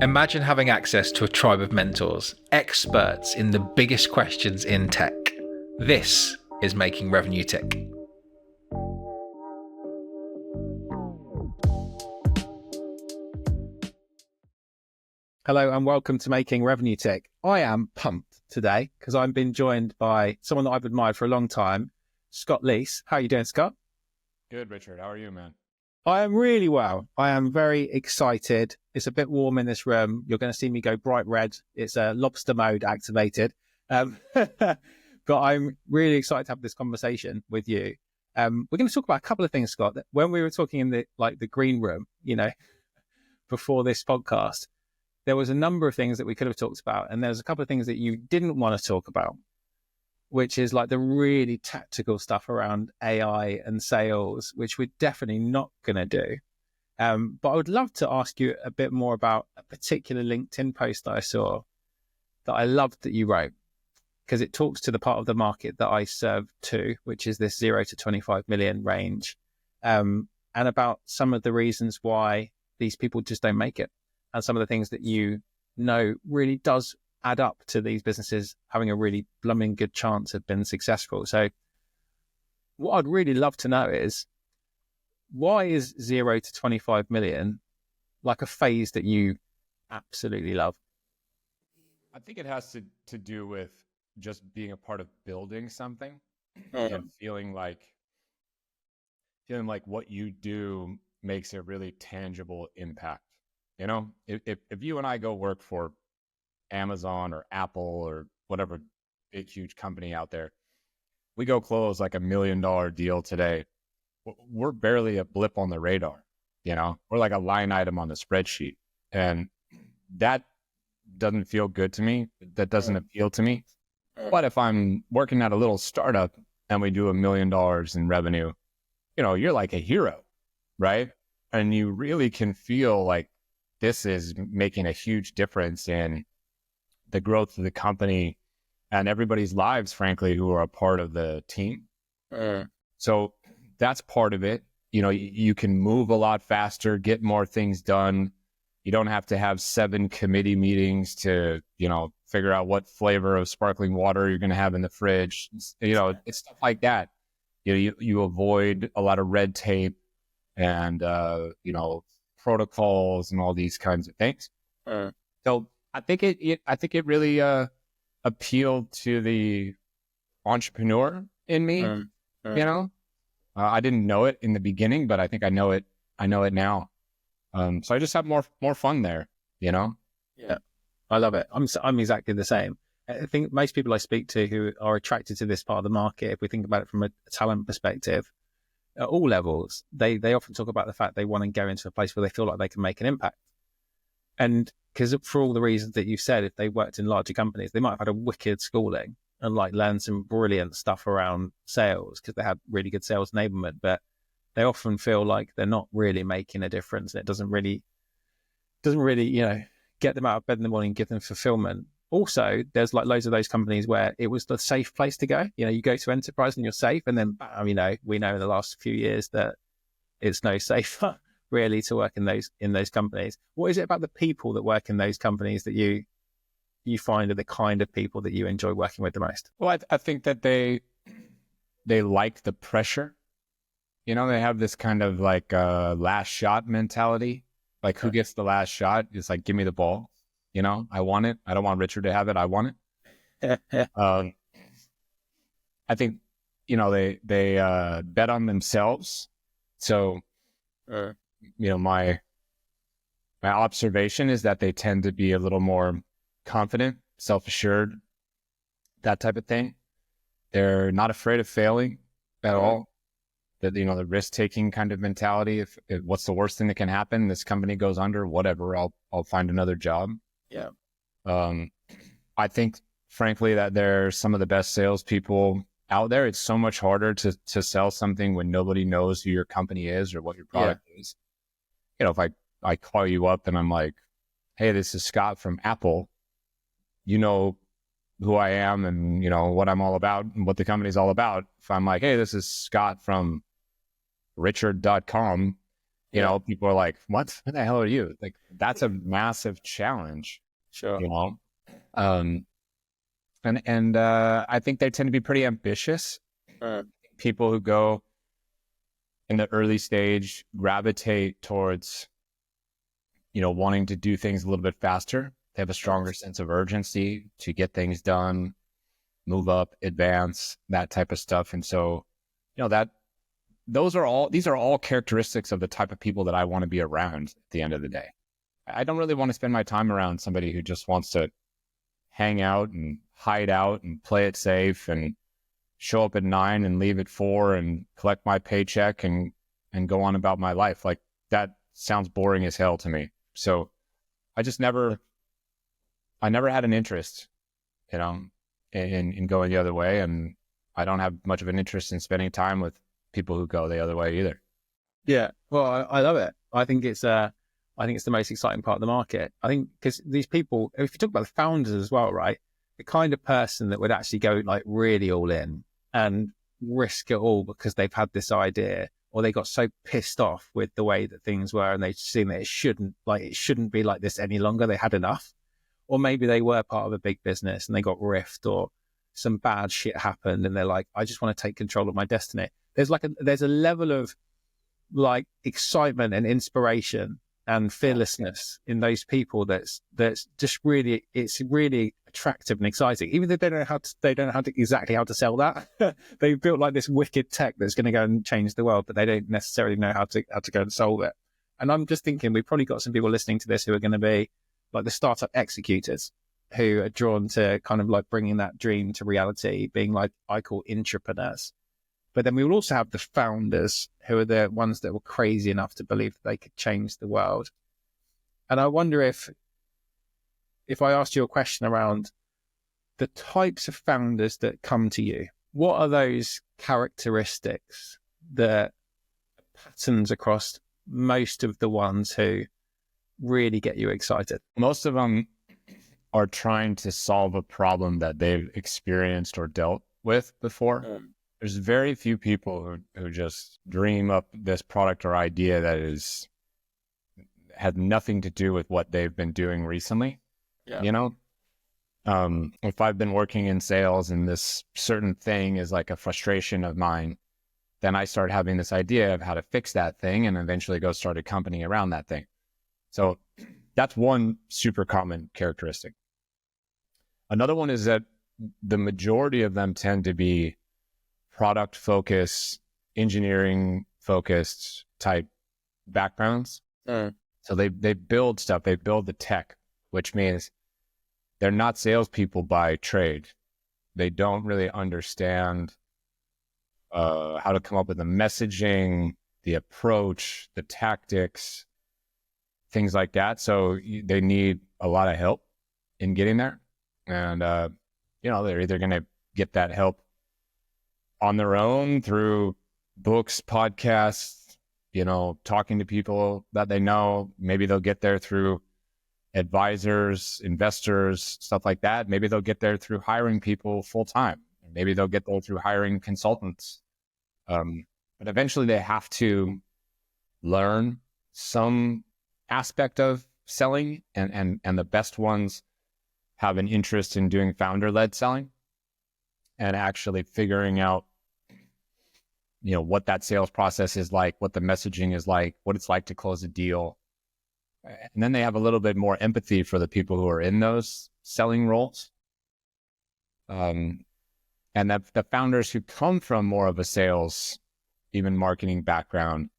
Imagine having access to a tribe of mentors, experts in the biggest questions in tech. This is Making Revenue Tick. Hello and welcome to Making Revenue Tick. I am pumped today because I've been joined by someone that I've admired for a long time, Scott Leese. How are you doing, Scott? Good, Richard. How are you, man? I am really well. I am very excited. It's a bit warm in this room. You're going to see me go bright red. It's lobster mode activated. But I'm really excited to have this conversation with you. We're going to talk about a couple of things, Scott. When we were talking in the green room, before this podcast, there was a number of things that we could have talked about. And there's a couple of things that you didn't want to talk about, which is like the really tactical stuff around AI and sales, which we're definitely not going to do. But I would love to ask you a bit more about a particular LinkedIn post that I saw that I loved that you wrote, because it talks to the part of the market that I serve to, which is this 0 to 25 million range, and about some of the reasons why these people just don't make it, and some of the things that really does add up to these businesses having a really blooming good chance of being successful. So what I'd really love to know is, why is 0 to 25 million like a phase that you absolutely love? I think it has to do with just being a part of building something and feeling like what you do makes a really tangible impact. If you and I go work for Amazon or Apple or whatever big, huge company out there, we go close like $1 million deal today. We're barely a blip on the radar. We're like a line item on the spreadsheet. And that doesn't feel good to me. That doesn't appeal to me. But if I'm working at a little startup and we do $1 million in revenue, you're like a hero, right? And you really can feel like this is making a huge difference in the growth of the company and everybody's lives, frankly, who are a part of the team. So that's part of it. You can move a lot faster, get more things done. You don't have to have 7 committee meetings to, figure out what flavor of sparkling water you're going to have in the fridge. It's stuff like that. You avoid a lot of red tape and, protocols and all these kinds of things. So I think it really appealed to the entrepreneur in me. I didn't know it in the beginning, but I think I know it now. So I just have more fun there. Yeah, I love it. I'm exactly the same. I think most people I speak to who are attracted to this part of the market, if we think about it from a talent perspective, at all levels, they often talk about the fact they want to go into a place where they feel like they can make an impact. And because for all the reasons that you said, if they worked in larger companies, they might have had a wicked schooling and learned some brilliant stuff around sales because they had really good sales enablement, but they often feel like they're not really making a difference. And it doesn't really, get them out of bed in the morning, give them fulfillment. Also, there's loads of those companies where it was the safe place to go. You go to enterprise and you're safe. And then, we know in the last few years that it's no safer really to work in those companies. What is it about the people that work in those companies that you find are the kind of people that you enjoy working with the most? Well, I think that they like the pressure. They have this kind of last shot mentality. Like, who gets the last shot? It's like, give me the ball. I want it. I don't want Richard to have it. I want it. I think, they bet on themselves. So, my observation is that they tend to be a little more confident, self-assured, that type of thing. They're not afraid of failing at all. The risk-taking kind of mentality. If what's the worst thing that can happen? This company goes under, whatever, I'll find another job. Yeah. I think, frankly, that they're some of the best salespeople out there. It's so much harder to sell something when nobody knows who your company is or what your product is. If I call you up and I'm like, hey, this is Scott from Apple, who I am and, what I'm all about and what the company's all about. If I'm like, hey, this is Scott from Richard.com, You know, people are like, what the hell are you? Like, that's a massive challenge. Sure. You know? And I think they tend to be pretty ambitious. People who go in the early stage gravitate towards, you know, wanting to do things a little bit faster. They have a stronger sense of urgency to get things done, move up, advance, that type of stuff. And so, you know, these are all characteristics of the type of people that I want to be around at the end of the day. I don't really want to spend my time around somebody who just wants to hang out and hide out and play it safe and show up at 9 and leave at 4 and collect my paycheck and go on about my life. Like, that sounds boring as hell to me. So I never had an interest, you know, in going the other way. And I don't have much of an interest in spending time with people who go the other way either. Yeah. Well, I love it. I think it's the most exciting part of the market. I think because these people, if you talk about the founders as well, right? The kind of person that would actually go like really all in and risk it all because they've had this idea, or they got so pissed off with the way that things were and they've seen that it shouldn't be like this any longer. They had enough. Or maybe they were part of a big business and they got riffed, or some bad shit happened and they're like, I just want to take control of my destiny. There's a level of like excitement and inspiration and fearlessness in those people that's just really, it's really attractive and exciting. Even though they don't know exactly how to sell that. They've built like this wicked tech that's going to go and change the world, but they don't necessarily know how to go and solve it. And I'm just thinking we've probably got some people listening to this who are going to be like the startup executors who are drawn to kind of like bringing that dream to reality, being like, I call intrapreneurs. But then we will also have the founders who are the ones that were crazy enough to believe that they could change the world. And I wonder if I asked you a question around the types of founders that come to you, what are those characteristics, the patterns across most of the ones who really get you excited? Most of them are trying to solve a problem that they've experienced or dealt with before. There's very few people who just dream up this product or idea that has nothing to do with what they've been doing recently. Yeah. You know, if I've been working in sales and this certain thing is like a frustration of mine, then I start having this idea of how to fix that thing and eventually go start a company around that thing. So that's one super common characteristic. Another one is that the majority of them tend to be product focused, engineering focused type backgrounds. So they build stuff, they build the tech, which means they're not salespeople by trade. They don't really understand how to come up with the messaging, the approach, the tactics, things like that. So they need a lot of help in getting there. And, you know, they're either going to get that help on their own through books, podcasts, you know, talking to people that they know. Maybe they'll get there through advisors, investors, stuff like that. Maybe they'll get there through hiring people full time. Maybe they'll get there through hiring consultants. But eventually they have to learn some aspect of selling, and the best ones have an interest in doing founder-led selling and actually figuring out, you know, what that sales process is like, what the messaging is like, what it's like to close a deal. And then they have a little bit more empathy for the people who are in those selling roles. And that the founders who come from more of a sales, even marketing background,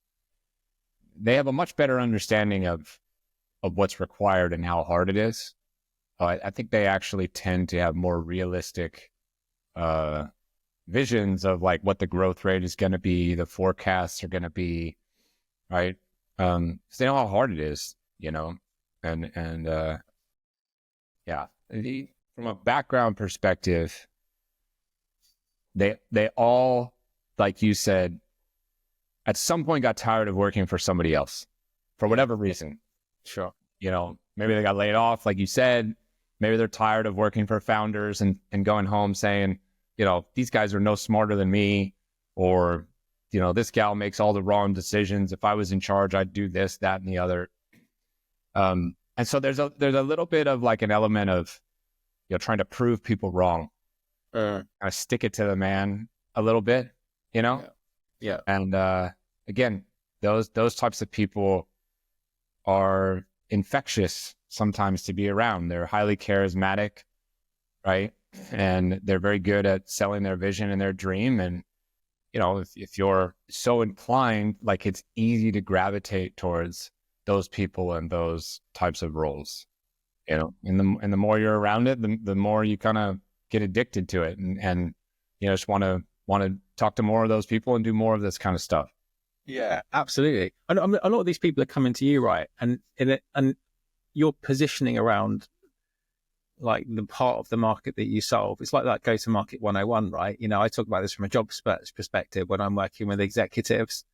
they have a much better understanding of what's required and how hard it is. I think they actually tend to have more realistic visions of like what the growth rate is going to be, the forecasts are going to be, right? Because they know how hard it is, you know, and yeah. From a background perspective, they all, like you said, at some point got tired of working for somebody else for whatever reason. Sure. You know, maybe they got laid off, like you said. Maybe they're tired of working for founders and going home saying, you know, these guys are no smarter than me, or this gal makes all the wrong decisions. If I was in charge, I'd do this, that, and the other. And so there's a little bit of like an element of, trying to prove people wrong. Kind of stick it to the man a little bit, Yeah. And again, those types of people are infectious sometimes to be around. They're highly charismatic, right? And they're very good at selling their vision and their dream. And, if you're so inclined, like it's easy to gravitate towards those people and those types of roles, and the more you're around it, the more you kind of get addicted to it and just want to talk to more of those people and do more of this kind of stuff. Yeah, absolutely. And a lot of these people are coming to you, right? And you're positioning around like the part of the market that you solve. It's like that go-to-market 101, right? I talk about this from a job perspective when I'm working with executives,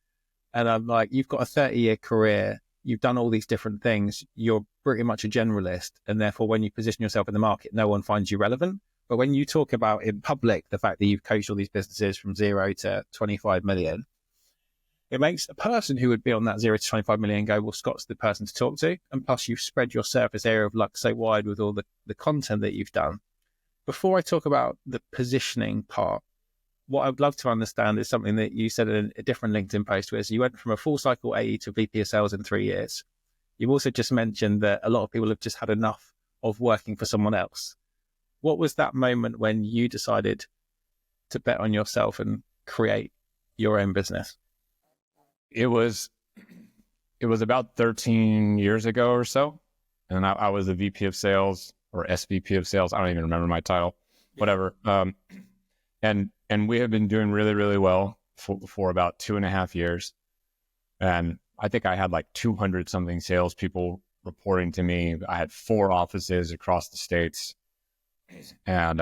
and I'm like, you've got a 30-year career, you've done all these different things, you're pretty much a generalist, and therefore when you position yourself in the market, no one finds you relevant. But when you talk about in public the fact that you've coached all these businesses from 0 to 25 million, it makes a person who would be on that 0 to 25 million go, well, Scott's the person to talk to. And plus you've spread your surface area of luck so wide with all the content that you've done. Before I talk about the positioning part, what I would love to understand is something that you said in a different LinkedIn post, where you went from a full cycle AE to VP of sales in 3 years. You've also just mentioned that a lot of people have just had enough of working for someone else. What was that moment when you decided to bet on yourself and create your own business? It was about 13 years ago or so. And I was a VP of sales or SVP of sales. I don't even remember my title, whatever. And we have been doing really, really well for about 2.5 years. And I think I had like 200 something salespeople reporting to me. I had 4 offices across the States, and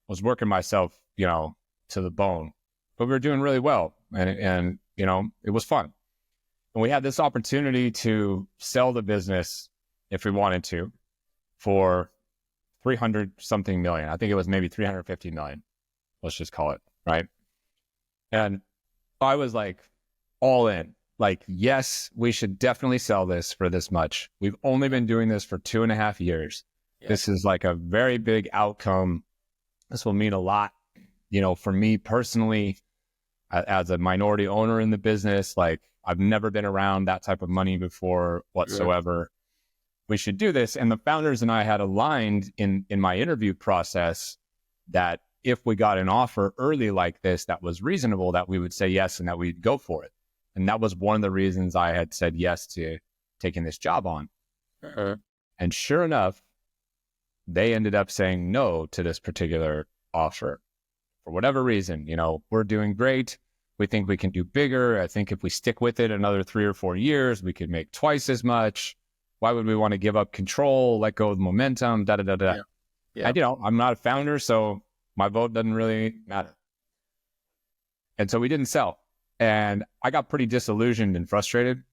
was working myself, to the bone, but we were doing really well. And it was fun. And we had this opportunity to sell the business if we wanted to for 300 something million. I think it was maybe 350 million. Let's just call it, right? And I was like all in, like, yes, we should definitely sell this for this much. We've only been doing this for 2.5 years. Yeah. This is like a very big outcome. This will mean a lot, for me personally, as a minority owner in the business. Like, I've never been around that type of money before whatsoever. We should do this. And the founders and I had aligned in my interview process that if we got an offer early like this that was reasonable, that we would say yes and that we'd go for it. And that was one of the reasons I had said yes to taking this job on. And sure enough, they ended up saying no to this particular offer for whatever reason. We're doing great. We think we can do bigger. I think if we stick with it another 3 or 4 years, we could make twice as much. Why would we want to give up control, let go of momentum, da-da-da-da. Yeah. And, I'm not a founder, so my vote doesn't really matter. And so we didn't sell. And I got pretty disillusioned and frustrated.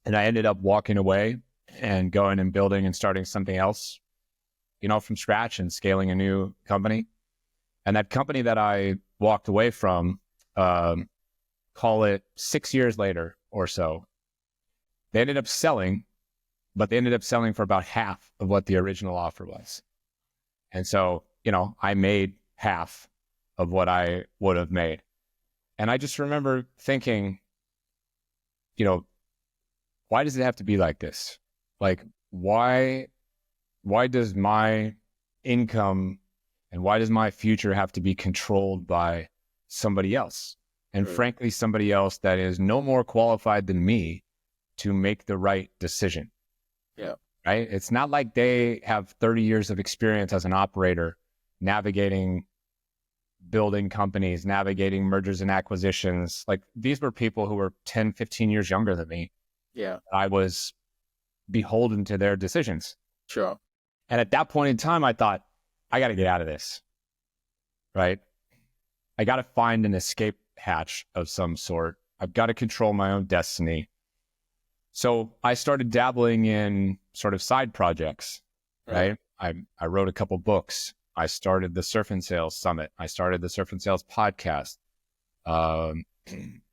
And I ended up walking away and going and building and starting something else, from scratch and scaling a new company. And that company that I walked away from, call it 6 years later or so, they ended up selling, but they ended up selling for about half of what the original offer was. And so, I made half of what I would have made. And I just remember thinking, why does it have to be like this? Like, why does my income and why does my future have to be controlled by somebody else? And frankly, somebody else that is no more qualified than me to make the right decision. Yeah. Right? It's not like they have 30 years of experience as an operator, navigating, building companies, navigating mergers and acquisitions. Like, these were people who were 10, 15 years younger than me. Yeah. I was beholden to their decisions. Sure. And at that point in time, I thought, I got to get out of this. Right? I got to find an escape hatch of some sort. I've got to control my own destiny. So I started dabbling in sort of side projects, right? I wrote a couple books. I started the Surf and Sales Summit. I started the Surf and Sales podcast.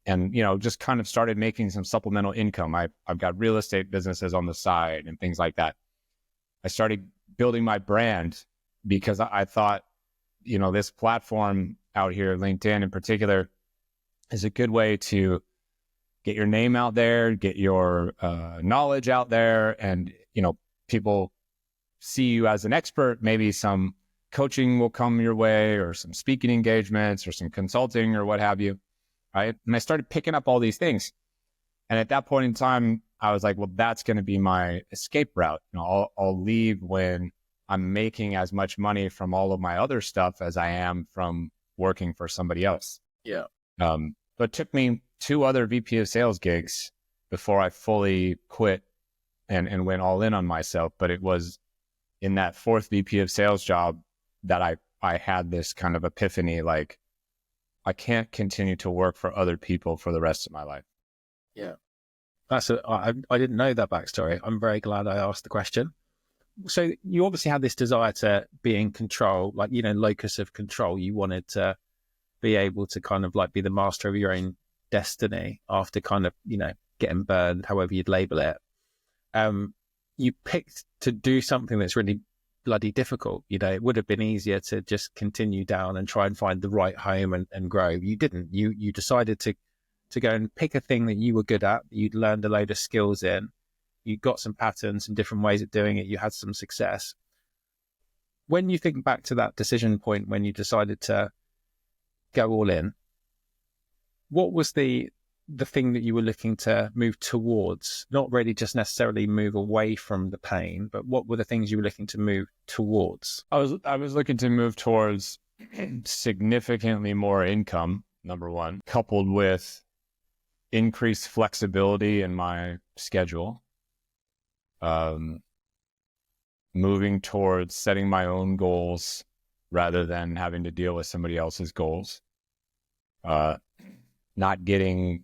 and, just kind of started making some supplemental income. I've got real estate businesses on the side and things like that. I started building my brand because I thought, this platform out here, LinkedIn in particular, is a good way to get your name out there, get your knowledge out there, and, people see you as an expert. Maybe some coaching will come your way, or some speaking engagements, or some consulting, or what have you, right? And I started picking up all these things. And at that point in time, I was like, well, that's going to be my escape route. I'll leave when I'm making as much money from all of my other stuff as I am from working for somebody else. Yeah. But it took me 2 other VP of sales gigs before I fully quit and went all in on myself. But it was in that 4th VP of sales job that I had this kind of epiphany, like, I can't continue to work for other people for the rest of my life. Yeah. I didn't know that backstory. I'm very glad I asked the question. So you obviously had this desire to be in control, like, locus of control. You wanted to be able to kind of like be the master of your own destiny after kind of, getting burned, however you'd label it. You picked to do something that's really bloody difficult. It would have been easier to just continue down and try and find the right home and grow. You didn't. You decided to go and pick a thing that you were good at, you'd learned a load of skills in, you got some patterns and different ways of doing it, you had some success. When you think back to that decision point, when you decided to go all in, what was the thing that you were looking to move towards? Not really just necessarily move away from the pain, but what were the things you were looking to move towards? I was looking to move towards significantly more income, number one, coupled with increased flexibility in my schedule, moving towards setting my own goals rather than having to deal with somebody else's goals, not getting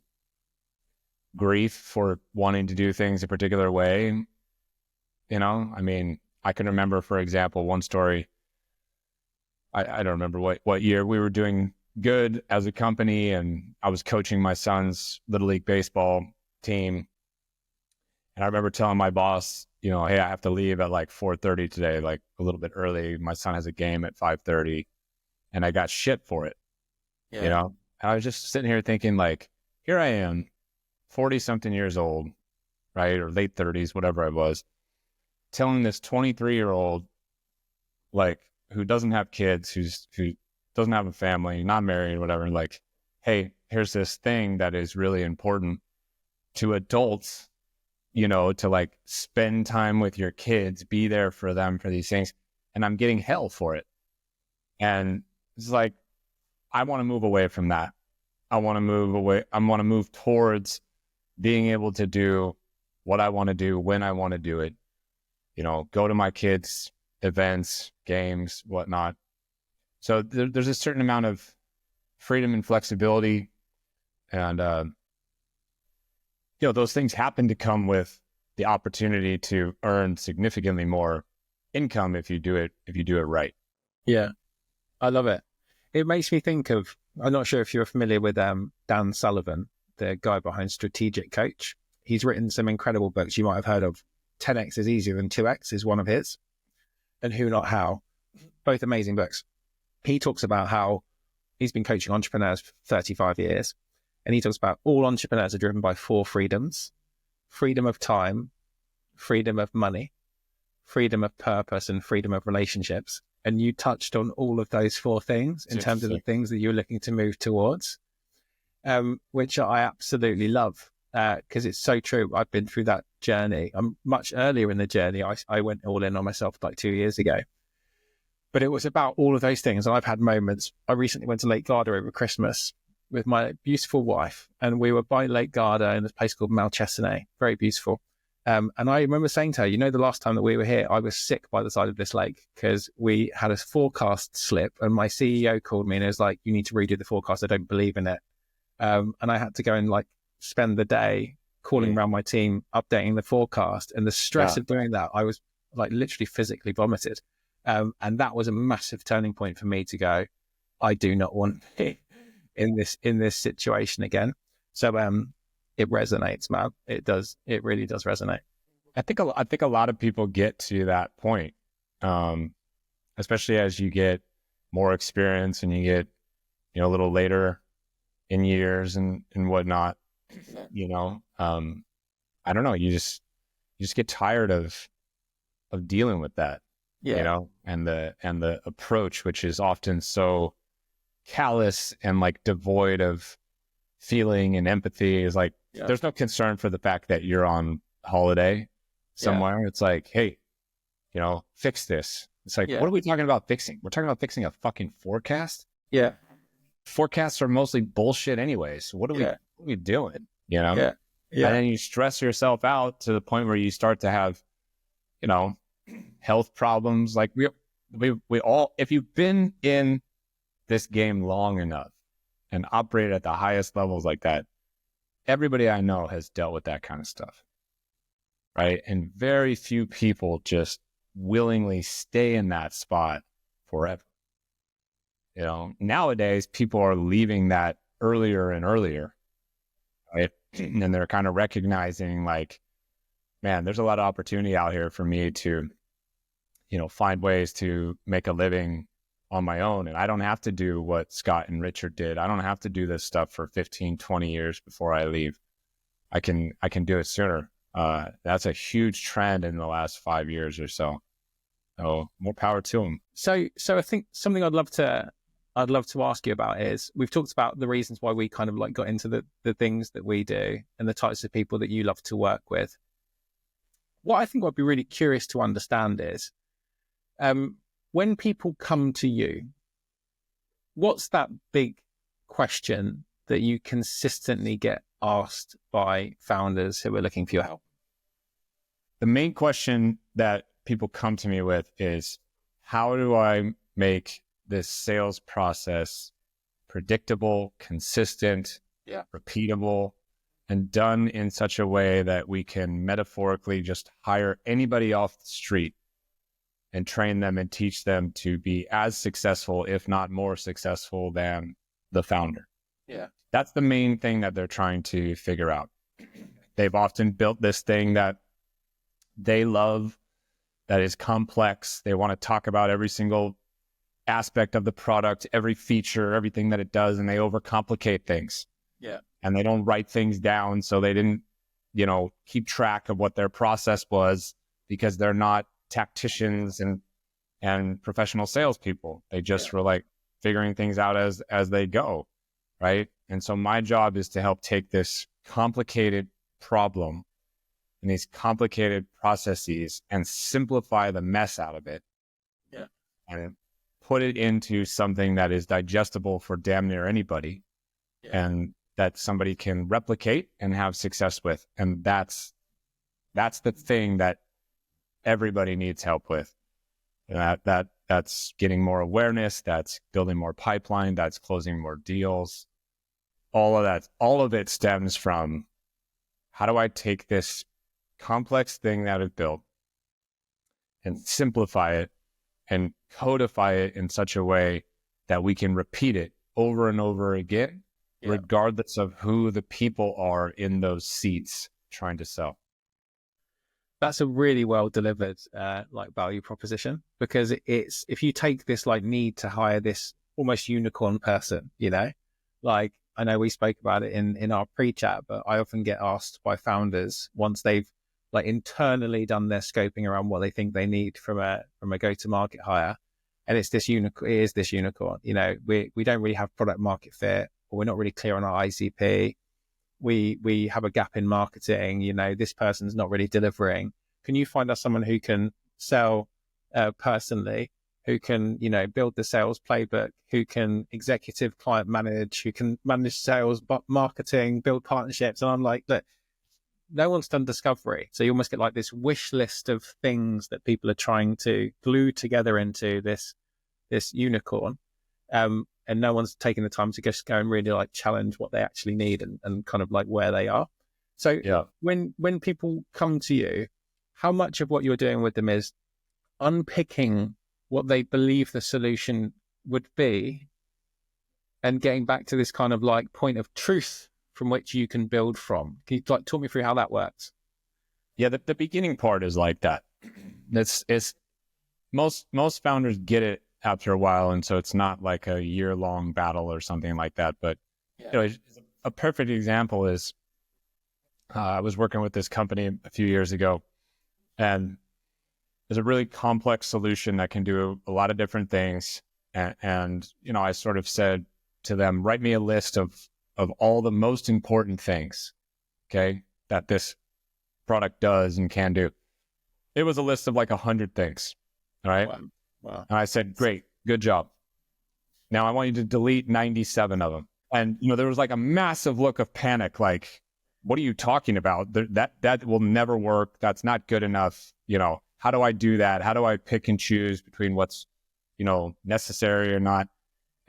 grief for wanting to do things a particular way. I mean, I can remember, for example, one story. I don't remember what year we were doing good as a company, and I was coaching my son's Little League baseball team. And I remember telling my boss, hey, I have to leave at like 4:30 today, like a little bit early. My son has a game at 5:30, and I got shit for it. And I was just sitting here thinking, like, here I am, 40 something years old, right? Or late 30s, whatever I was, telling this 23-year-old, like, who doesn't have kids, who doesn't have a family, not married, whatever, like, hey, here's this thing that is really important to adults, to like spend time with your kids, be there for them for these things. And I'm getting hell for it. And it's like, I want to move away from that. I want to move away. I want to move towards being able to do what I want to do when I want to do it. Go to my kids' events, games, whatnot. So there's a certain amount of freedom and flexibility, and those things happen to come with the opportunity to earn significantly more income if you do it right. Yeah, I love it. It makes me think of, I'm not sure if you're familiar with Dan Sullivan, the guy behind Strategic Coach. He's written some incredible books you might have heard of. 10x is easier than 2x is one of his, and Who Not How, both amazing books. He talks about how he's been coaching entrepreneurs for 35 years. And he talks about all entrepreneurs are driven by 4 freedoms: freedom of time, freedom of money, freedom of purpose, and freedom of relationships. And you touched on all of those 4 things in terms of the things that you're looking to move towards, which I absolutely love, because it's so true. I've been through that journey. I'm much earlier in the journey. I went all in on myself like 2 years ago. But it was about all of those things. And I've had moments. I recently went to Lake Garda over Christmas with my beautiful wife, and we were by Lake Garda in this place called Malchesine, very beautiful. And I remember saying to her, the last time that we were here, I was sick by the side of this lake because we had a forecast slip, and my CEO called me and was like, you need to redo the forecast. I don't believe in it. And I had to go and like spend the day calling around my team, updating the forecast, and the stress of doing that, I was like literally physically vomited. And that was a massive turning point for me to go, I do not want to be in this situation again. So it resonates, man. It does. It really does resonate. I think a lot of people get to that point, especially as you get more experience and you get, a little later in years and whatnot. I don't know. You just get tired of dealing with that, and the approach, which is often so callous and like devoid of feeling and empathy, is like, there's no concern for the fact that you're on holiday somewhere. Yeah. It's like, hey, fix this. It's like, what are we talking about fixing? We're talking about fixing a fucking forecast. Yeah. Forecasts are mostly bullshit anyways. What are we doing? Yeah. And then you stress yourself out to the point where you start to have, health problems. Like we all, if you've been in this game long enough and operated at the highest levels like that, everybody I know has dealt with that kind of stuff. Right. And very few people just willingly stay in that spot forever. Nowadays people are leaving that earlier and earlier. Right. And they're kind of recognizing like, man, there's a lot of opportunity out here for me to, find ways to make a living on my own. And I don't have to do what Scott and Richard did. I don't have to do this stuff for 15, 20 years before I leave. I can do it sooner. That's a huge trend in the last 5 years or so. So more power to them. So I think something I'd love to ask you about is, we've talked about the reasons why we kind of like got into the things that we do and the types of people that you love to work with. What I think I'd be really curious to understand is, when people come to you, what's that big question that you consistently get asked by founders who are looking for your help? The main question that people come to me with is, how do I make this sales process predictable, consistent, repeatable, and done in such a way that we can metaphorically just hire anybody off the street and train them and teach them to be as successful, if not more successful than the founder. Yeah. That's the main thing that they're trying to figure out. They've often built this thing that they love, that is complex. They want to talk about every single aspect of the product, every feature, everything that it does, and they overcomplicate things. Yeah. And they don't write things down, so they didn't, keep track of what their process was, because they're not tacticians and professional salespeople. They just were like figuring things out as they go, right? And so my job is to help take this complicated problem and these complicated processes and simplify the mess out of it. Yeah. And put it into something that is digestible for damn near anybody, and that somebody can replicate and have success with. And that's the thing that everybody needs help with. And that's getting more awareness, that's building more pipeline, that's closing more deals. All of it stems from, how do I take this complex thing that I've built and simplify it and codify it in such a way that we can repeat it over and over again, regardless of who the people are in those seats trying to sell. That's a really well delivered value proposition, because it's, if you take this like need to hire this almost unicorn person, like, I know we spoke about it in our pre-chat, but I often get asked by founders, once they've like internally done their scoping around what they think they need from a go-to-market hire, and it's this unicorn. It is this unicorn. We don't really have product market fit, or we're not really clear on our ICP. We have a gap in marketing. This person's not really delivering. Can you find us someone who can sell personally, who can build the sales playbook, who can executive client manage, who can manage sales, marketing, build partnerships? And I'm like, look, no one's done discovery. So you almost get like this wish list of things that people are trying to glue together into this unicorn. And no one's taking the time to just go and really like challenge what they actually need and kind of like where they are. So when people come to you, how much of what you're doing with them is unpicking what they believe the solution would be and getting back to this kind of like point of truth from which you can build from. Can you talk me through how that works? Yeah, the beginning part is like that. It's most founders get it after a while, and so it's not like a year-long battle or something like that. But a perfect example is I was working with this company a few years ago, and there's a really complex solution that can do a lot of different things. And I sort of said to them, write me a list of all the most important things, okay, that this product does and can do. It was a list of like 100 things. All right. Wow. And I said, great, good job. Now I want you to delete 97 of them. And, there was like a massive look of panic, like, what are you talking about? That will never work. That's not good enough. How do I do that? How do I pick and choose between what's, necessary or not?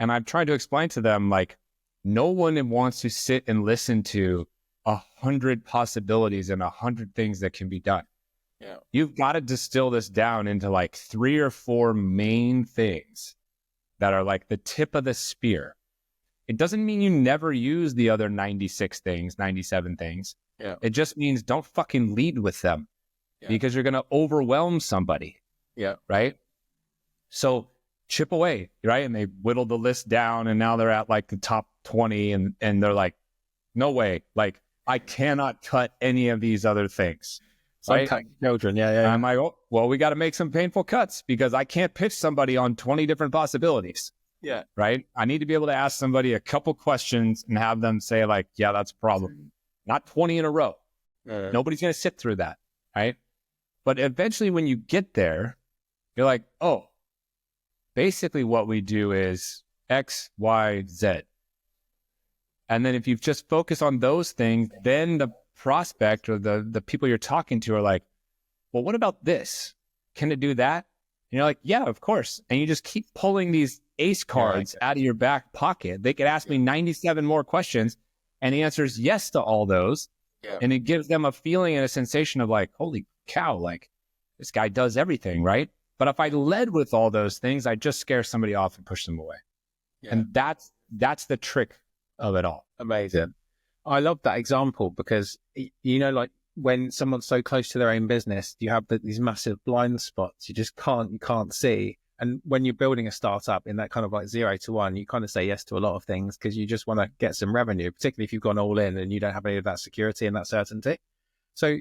And I've tried to explain to them, like, no one wants to sit and listen to 100 possibilities and 100 things that can be done. Yeah. You've got to distill this down into like 3 or 4 main things that are like the tip of the spear. It doesn't mean you never use the other 96 things, 97 things. Yeah. It just means don't fucking lead with them because you're going to overwhelm somebody. Yeah. Right. So chip away. Right. And they whittled the list down, and now they're at like the top 20, and they're like, no way. Like, I cannot cut any of these other things. Right? Children. Yeah. I'm like, oh, well, we got to make some painful cuts because I can't pitch somebody on 20 different possibilities. Yeah. Right. I need to be able to ask somebody a couple questions and have them say like, yeah, that's a problem. Not 20 in a row. Nobody's going to sit through that. Right. But eventually when you get there, you're like, oh, basically what we do is X, Y, Z. And then if you just focus on those things, then the prospect or the people you're talking to are like, well, what about this? Can it do that? And you're like, yeah, of course. And you just keep pulling these ace cards out of your back pocket. They could ask me 97 more questions, and the answer is yes to all those. Yeah. And it gives them a feeling and a sensation of like, holy cow, like this guy does everything, right? But if I led with all those things, I just scare somebody off and push them away. Yeah. And that's the trick of it all. Amazing. I love that example because, like when someone's so close to their own business, you have these massive blind spots you can't see. And when you're building a startup in that kind of like 0 to 1, you kind of say yes to a lot of things because you just want to get some revenue, particularly if you've gone all in and you don't have any of that security and that certainty. So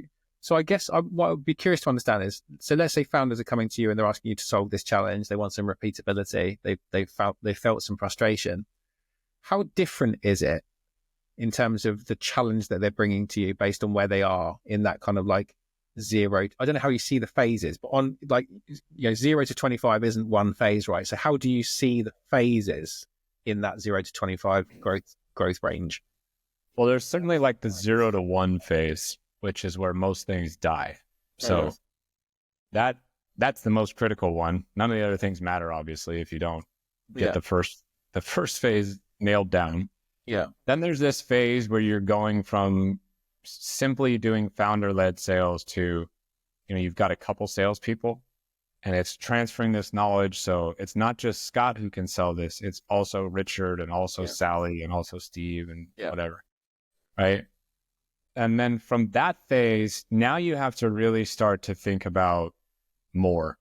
I guess what I'd be curious to understand is, so let's say founders are coming to you and they're asking you to solve this challenge. They want some repeatability. They felt some frustration. How different is it in terms of the challenge that they're bringing to you based on where they are in that kind of like 0? I don't know how you see the phases, but on like, 0 to 25 isn't one phase, right? So how do you see the phases in that 0 to 25 growth range? Well, there's certainly like the 0 to 1 phase, which is where most things die. So that's the most critical one. None of the other things matter, obviously, if you don't get the first phase nailed down. Yeah. Then there's this phase where you're going from simply doing founder-led sales to, you've got a couple salespeople and it's transferring this knowledge. So it's not just Scott who can sell this. It's also Richard and also Sally and also Steve and whatever. Right. And then from that phase, now you have to really start to think about more.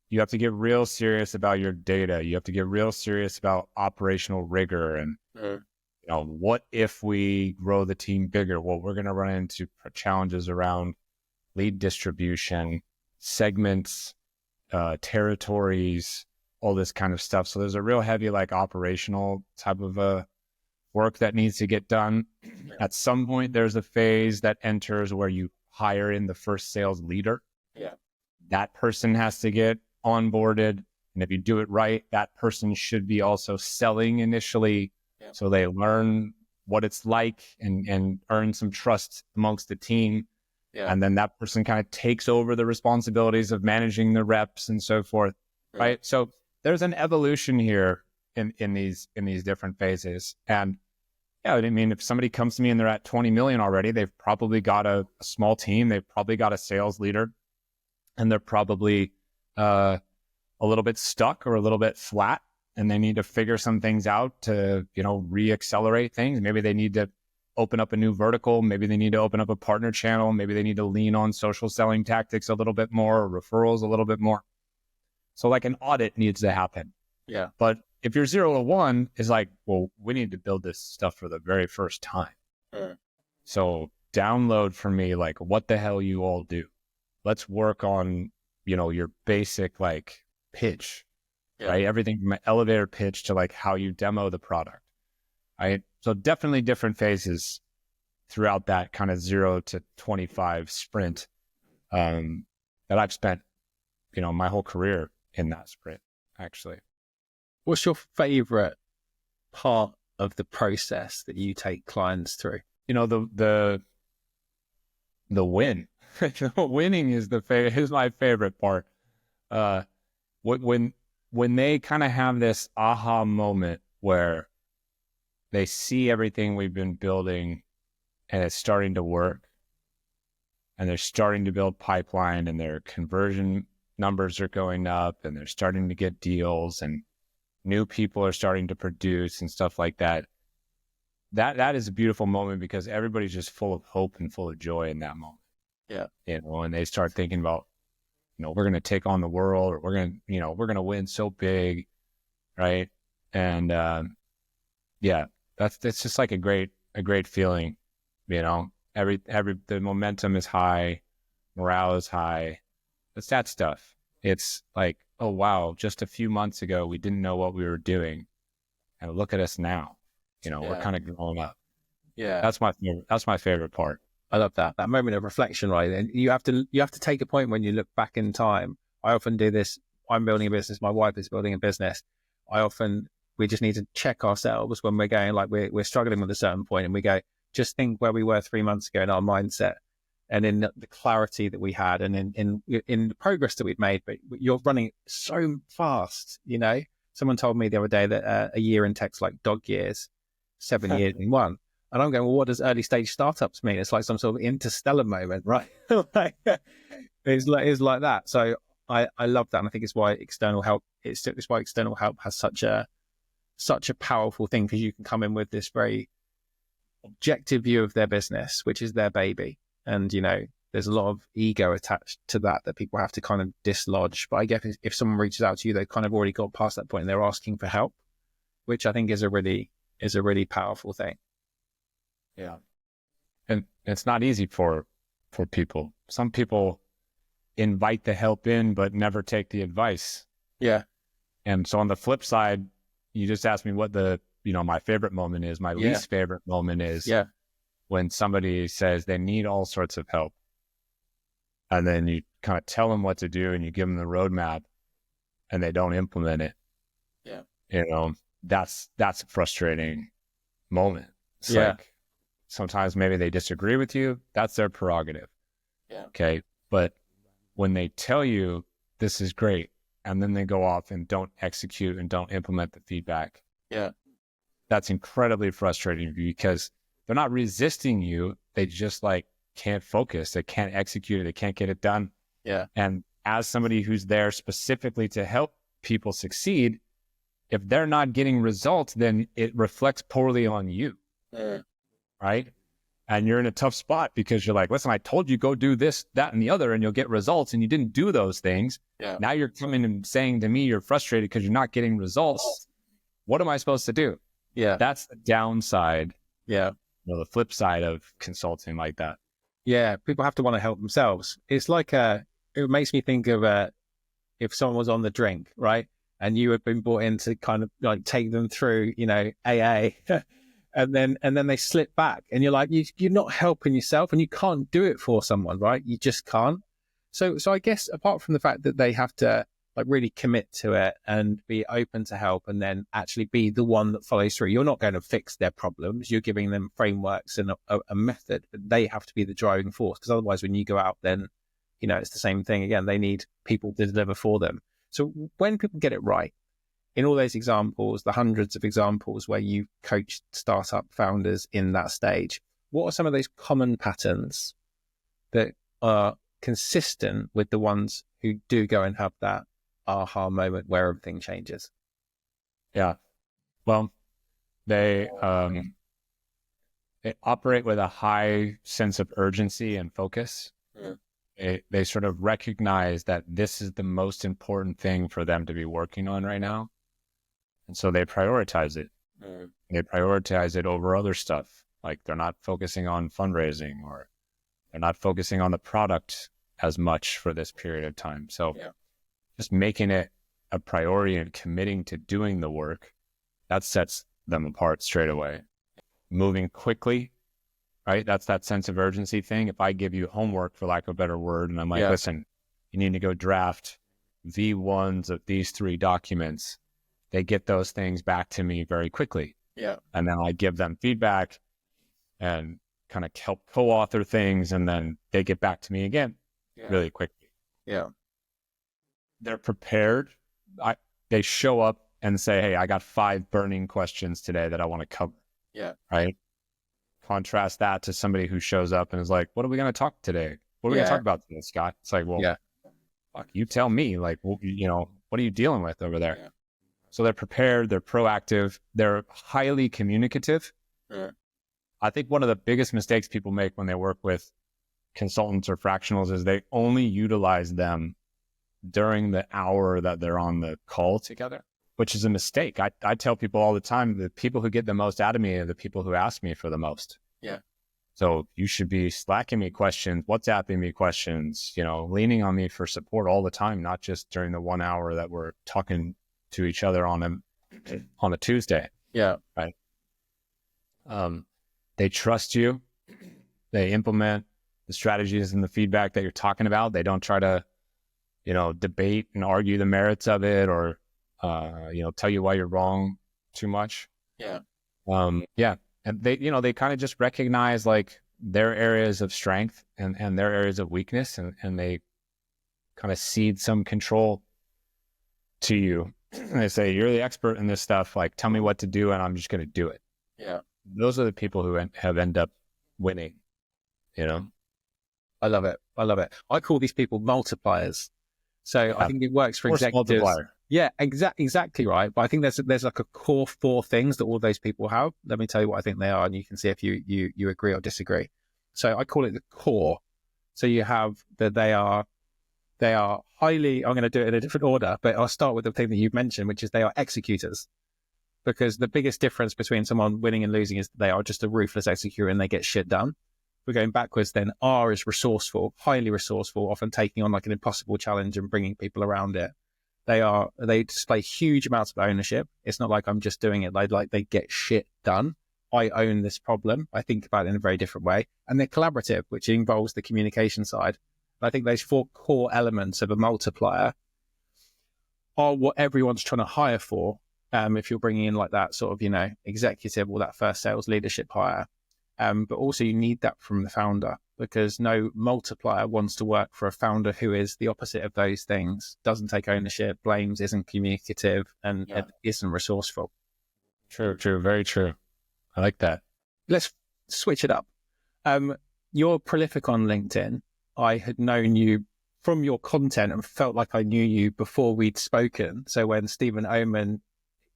You have to get real serious about your data. You have to get real serious about operational rigor and, what if we grow the team bigger? Well, we're going to run into challenges around lead distribution, segments, territories, all this kind of stuff. So there's a real heavy, like operational type of work that needs to get done. At some point, there's a phase that enters where you hire in the first sales leader. Yeah. That person has to get onboarded. And if you do it right, that person should be also selling initially. So they learn what it's like and earn some trust amongst the team. Yeah. And then that person kind of takes over the responsibilities of managing the reps and so forth. Right. So there's an evolution here in these different phases. And I mean, if somebody comes to me and they're at 20 million already, they've probably got a small team. They've probably got a sales leader, and they're probably a little bit stuck or a little bit flat. And they need to figure some things out to, re-accelerate things. Maybe they need to open up a new vertical. Maybe they need to open up a partner channel. Maybe they need to lean on social selling tactics a little bit more, or referrals a little bit more. So like an audit needs to happen. Yeah. But if you're 0 to 1, it's like, well, we need to build this stuff for the very first time. So download for me, like, what the hell you all do. Let's work on, your basic like pitch, right? Everything from an elevator pitch to like how you demo the product, right? So definitely different phases throughout that kind of 0 to 25 sprint that I've spent, my whole career in that sprint, actually. What's your favorite part of the process that you take clients through? The win. Winning is my favorite part. When they kind of have this aha moment where they see everything we've been building and it's starting to work, and they're starting to build pipeline, and their conversion numbers are going up, and they're starting to get deals, and new people are starting to produce and stuff like that. That is a beautiful moment, because everybody's just full of hope and full of joy in that moment. Yeah. And they start thinking about, we're going to take on the world, or we're going to win so big. Right. And, that's just like a great feeling, the momentum is high, morale is high. It's that stuff. It's like, oh, wow, just a few months ago, we didn't know what we were doing, and look at us now. We're kind of growing up. Yeah. That's my favorite part. I love that moment of reflection, right? And you have to take a point when you look back in time. I often do this. I'm building a business. My wife is building a business. We just need to check ourselves when we're going, like, we're struggling with a certain point, and we go, just think where we were 3 months ago in our mindset, and in the clarity that we had, and in the progress that we've made. But you're running so fast, Someone told me the other day that a year in tech's like dog years, 7 years in one. And I'm going, well, what does early stage startups mean? It's like some sort of interstellar moment, right? It's like that. So I love that. And I think it's why external help has such a powerful thing, because you can come in with this very objective view of their business, which is their baby. And, there's a lot of ego attached to that people have to kind of dislodge. But I guess if someone reaches out to you, they've kind of already got past that point and they're asking for help, which I think is a really powerful thing. Yeah. And it's not easy for people. Some people invite the help in, but never take the advice. Yeah. And so on the flip side, you just asked me what my favorite moment is. My least favorite moment is when somebody says they need all sorts of help, and then you kind of tell them what to do and you give them the roadmap, and they don't implement it. Yeah. That's a frustrating moment. It's like, sometimes maybe they disagree with you. That's their prerogative. Yeah. Okay. But when they tell you this is great, and then they go off and don't execute and don't implement the feedback. Yeah. That's incredibly frustrating, because they're not resisting you. They just can't focus. They can't execute it. They can't get it done. Yeah. And as somebody who's there specifically to help people succeed, if they're not getting results, then it reflects poorly on you. Right? And you're in a tough spot, because you're like, listen, I told you go do this, that, and the other, and you'll get results, and you didn't do those things. Yeah. Now you're coming and saying to me you're frustrated because you're not getting results. What am I supposed to do? Yeah. That's the downside. Yeah. The flip side of consulting like that. Yeah. People have to want to help themselves. It's like, it makes me think of if someone was on the drink, right? And you had been brought in to kind of like take them through, AA. And then they slip back, and you're like, you're not helping yourself, and you can't do it for someone, right? You just can't. So I guess apart from the fact that they have to really commit to it and be open to help, and then actually be the one that follows through, you're not going to fix their problems. You're giving them frameworks and a method, but they have to be the driving force, because otherwise when you go out, then, it's the same thing again. They need people to deliver for them. So when people get it right, in all those examples, the hundreds of examples where you coached startup founders in that stage, what are some of those common patterns that are consistent with the ones who do go and have that aha moment where everything changes? Yeah. Well, they they operate with a high sense of urgency and focus. They sort of recognize that this is the most important thing for them to be working on right now. And so they prioritize it. They prioritize it over other stuff. Like they're not focusing on fundraising, or they're not focusing on the product as much for this period of time. So just making it a priority and committing to doing the work, that sets them apart straight away. Moving quickly, right? That's that sense of urgency thing. If I give you homework, for lack of a better word, and I'm like, listen, you need to go draft V1s of these 3 documents, they get those things back to me very quickly. And then I give them feedback and kind of help co-author things, and then they get back to me again really quickly. They're prepared. They show up and say, hey, I got 5 burning questions today that I want to cover. Right? Contrast that to somebody who shows up and is like, what are we going to talk today? What are we going to talk about today, Scott? It's like, well, fuck, you tell me, like, what are you dealing with over there? So they're prepared, they're proactive, they're highly communicative. I think one of the biggest mistakes people make when they work with consultants or fractionals is they only utilize them during the hour that they're on the call together, which is a mistake. I tell people all the time, the people who get the most out of me are the people who ask me for the most. So you should be slacking me questions, WhatsApping me questions, leaning on me for support all the time, not just during the 1 hour that we're talking to each other on a Tuesday. Right. They trust you. They implement the strategies and the feedback that you're talking about. They don't try to, debate and argue the merits of it, or, tell you why you're wrong too much. And they kind of just recognize like their areas of strength and their areas of weakness, and they kind of cede some control to you. And they say, you're the expert in this stuff. Like, tell me what to do, and I'm just going to do it. Those are the people who have end up winning, I love it. I call these people multipliers. So I think it works for executives. Multiplier. Yeah, exactly right. But I think there's like a core 4 things that all those people have. Let me tell you what I think they are, and you can see if you agree or disagree. So I call it the core. So you have that they are highly, I'm going to do it in a different order, but I'll start with the thing that you've mentioned, which is they are executors. Because the biggest difference between someone winning and losing is they are just a ruthless executor and they get shit done. We're going backwards, then R is resourceful, highly resourceful, often taking on like an impossible challenge and bringing people around it. They display huge amounts of ownership. It's not like I'm just doing it. Like they get shit done. I own this problem. I think about it in a very different way. And they're collaborative, which involves the communication side. I think those 4 core elements of a multiplier are what everyone's trying to hire for. If you're bringing in like that sort of, executive or that first sales leadership hire. But also you need that from the founder, because no multiplier wants to work for a founder who is the opposite of those things, doesn't take ownership, blames, isn't communicative, and isn't resourceful. True. Very true. I like that. Let's switch it up. You're prolific on LinkedIn. I had known you from your content and felt like I knew you before we'd spoken. So when Stephen Oman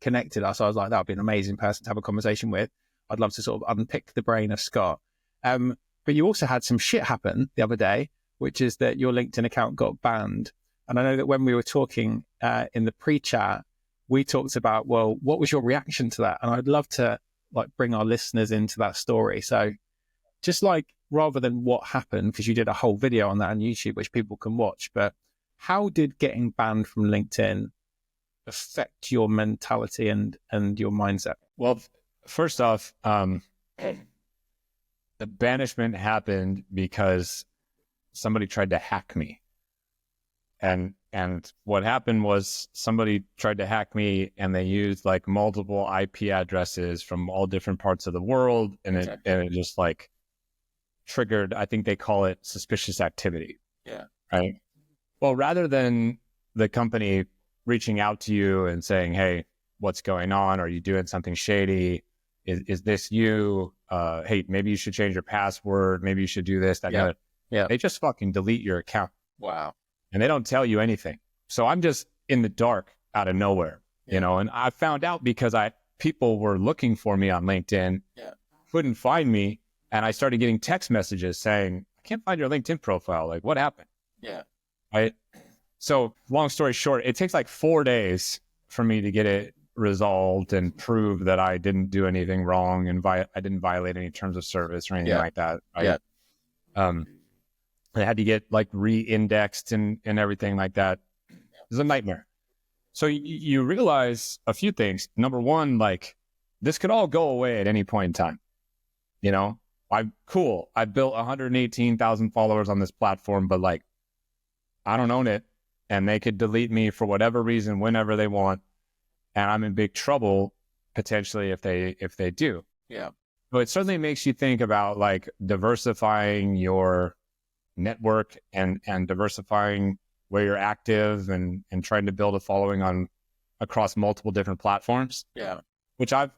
connected us, I was like, that would be an amazing person to have a conversation with. I'd love to sort of unpick the brain of Scott. But you also had some shit happen the other day, which is that your LinkedIn account got banned. And I know that when we were talking in the pre-chat, we talked about, well, what was your reaction to that? And I'd love to like bring our listeners into that story. So just like, rather than what happened, because you did a whole video on that on YouTube, which people can watch, but how did getting banned from LinkedIn affect your mentality and your mindset? Well, first off, the banishment happened because somebody tried to hack me. And what happened was somebody tried to hack me, and they used like multiple IP addresses from all different parts of the world. And it just like triggered, I think they call it suspicious activity. Right. Well, rather than the company reaching out to you and saying, hey, what's going on? Are you doing something shady? Is this you? Hey, maybe you should change your password. Maybe you should do this, that. They just fucking delete your account. Wow. And they don't tell you anything. So I'm just in the dark out of nowhere, and I found out because people were looking for me on LinkedIn. couldn't find me. And I started getting text messages saying, I can't find your LinkedIn profile. Like, what happened? Yeah. Right. So long story short, it takes like 4 days for me to get it resolved and prove that I didn't do anything wrong and I didn't violate any terms of service or anything like that. Right? Yeah. I had to get like re-indexed and everything like that. It was a nightmare. So you realize a few things. Number one, like this could all go away at any point in time. You know, I built 118,000 followers on this platform, but like, I don't own it and they could delete me for whatever reason, whenever they want. And I'm in big trouble potentially if they do. Yeah. So it certainly makes you think about like diversifying your network and diversifying where you're active and trying to build a following across multiple different platforms. Yeah. Which I've,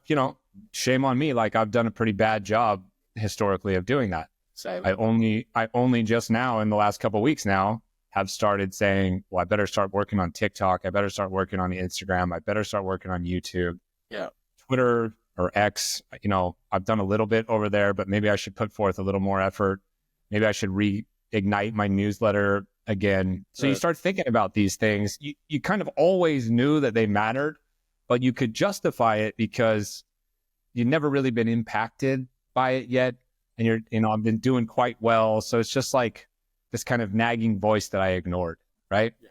shame on me. Like I've done a pretty bad job historically of doing that. Same. I only just now in the last couple of weeks now have started saying, well, I better start working on TikTok. I better start working on Instagram. I better start working on YouTube. Yeah. Twitter or X, I've done a little bit over there, but maybe I should put forth a little more effort. Maybe I should reignite my newsletter again. So you start thinking about these things. You kind of always knew that they mattered, but you could justify it because you've never really been impacted by it yet. And I've been doing quite well. So it's just like this kind of nagging voice that I ignored, right? Yeah.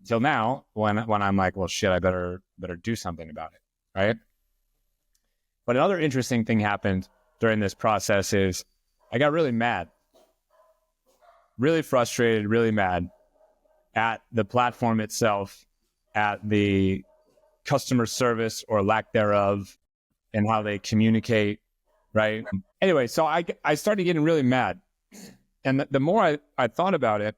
Till now, when I'm like, well, shit, I better do something about it, right? But another interesting thing happened during this process is I got really mad, really frustrated, really mad at the platform itself, at the customer service or lack thereof, and how they communicate, right? Anyway, so I started getting really mad. And the more I thought about it,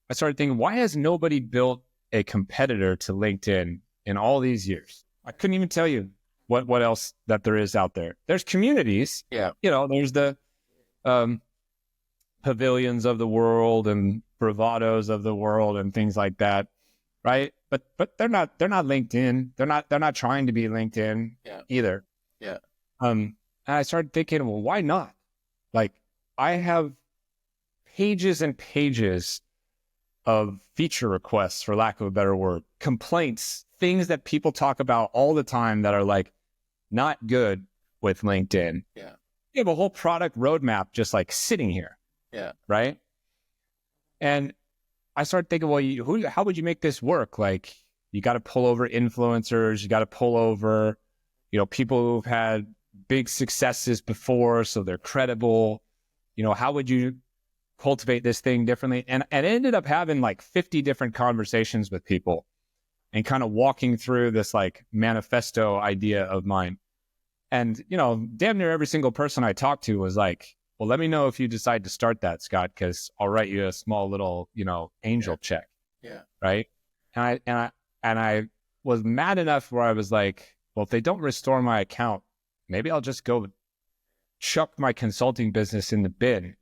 I started thinking, why has nobody built a competitor to LinkedIn in all these years? I couldn't even tell you what else that there is out there. There's communities. Yeah. There's the pavilions of the world and bravados of the world and things like that, right? But they're not LinkedIn. They're not trying to be LinkedIn either. Yeah. And I started thinking, well, why not? Like I have pages and pages of feature requests, for lack of a better word, complaints, things that people talk about all the time that are like not good with LinkedIn. Yeah. You have a whole product roadmap just like sitting here. Yeah. Right. And I started thinking, well, how would you make this work? Like you got to pull over influencers, you got to pull over, people who've had big successes before, so they're credible. How would you cultivate this thing differently? And I ended up having like 50 different conversations with people and kind of walking through this like manifesto idea of mine. And, damn near every single person I talked to was like, well, let me know if you decide to start that, Scott, because I'll write you a small little, angel check. Yeah. Right. And I was mad enough where I was like, well, if they don't restore my account, maybe I'll just go chuck my consulting business in the bin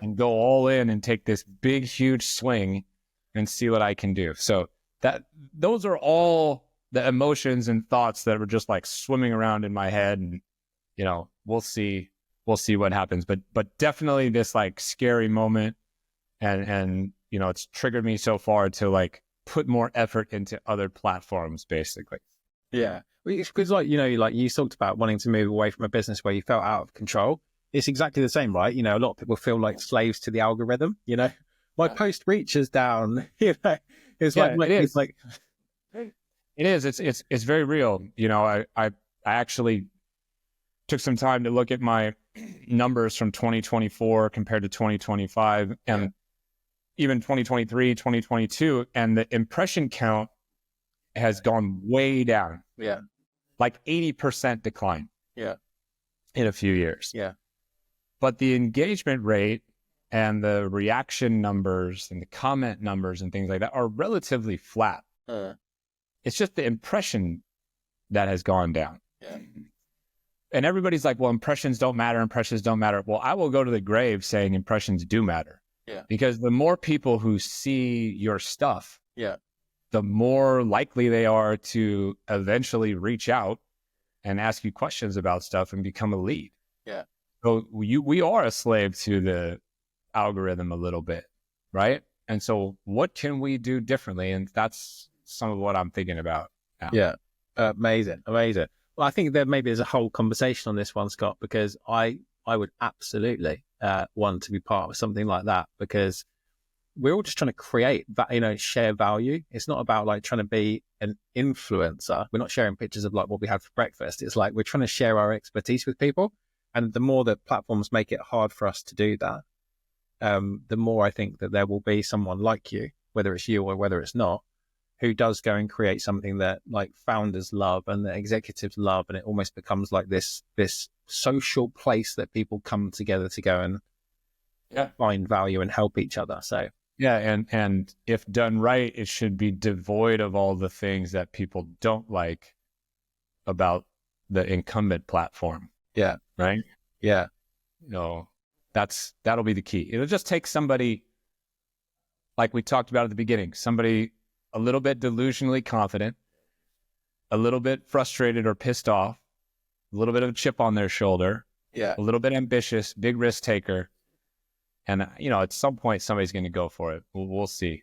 and go all in and take this big, huge swing and see what I can do. So those are all the emotions and thoughts that were just like swimming around in my head. And, we'll see what happens, but definitely this like scary moment. And, it's triggered me so far to like put more effort into other platforms, basically. Yeah. Because like you talked about wanting to move away from a business where you felt out of control. It's exactly the same, right? A lot of people feel like slaves to the algorithm, my post reaches down, it's like, it is. It's like, it is. It's very real. I actually took some time to look at my numbers from 2024 compared to 2025 and even 2023, 2022, and the impression count has gone way down. Yeah. Like 80% decline. Yeah. In a few years. Yeah. But the engagement rate and the reaction numbers and the comment numbers and things like that are relatively flat. It's just the impression that has gone down. Yeah. And everybody's like, well, impressions don't matter. Well, I will go to the grave saying impressions do matter. Yeah. Because the more people who see your stuff, the more likely they are to eventually reach out and ask you questions about stuff and become a lead. Yeah. So we are a slave to the algorithm a little bit, right? And so what can we do differently? And that's some of what I'm thinking about now. Yeah. Amazing. Well, I think there's a whole conversation on this one, Scott, because I would absolutely want to be part of something like that, because we're all just trying to create that, share value. It's not about like trying to be an influencer. We're not sharing pictures of like what we had for breakfast. It's like we're trying to share our expertise with people. And the more that platforms make it hard for us to do that, the more I think that there will be someone like you, whether it's you or whether it's not, who does go and create something that like founders love and the executives love. And it almost becomes like this social place that people come together to go and find value and help each other. So yeah, and if done right, it should be devoid of all the things that people don't like about the incumbent platform. Yeah. Right? Yeah. That'll be the key. It'll just take somebody, like we talked about at the beginning, somebody a little bit delusionally confident, a little bit frustrated or pissed off, a little bit of a chip on their shoulder, a little bit ambitious, big risk taker. And, at some point, somebody's going to go for it. We'll see.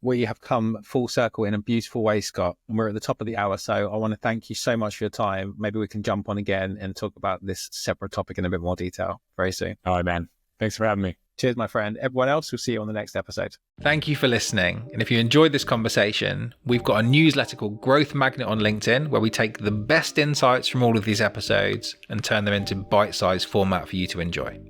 We have come full circle in a beautiful way, Scott. And we're at the top of the hour. So I want to thank you so much for your time. Maybe we can jump on again and talk about this separate topic in a bit more detail very soon. All right, man. Thanks for having me. Cheers, my friend. Everyone else, we'll see you on the next episode. Thank you for listening. And if you enjoyed this conversation, we've got a newsletter called Growth Magnet on LinkedIn, where we take the best insights from all of these episodes and turn them into bite-sized format for you to enjoy.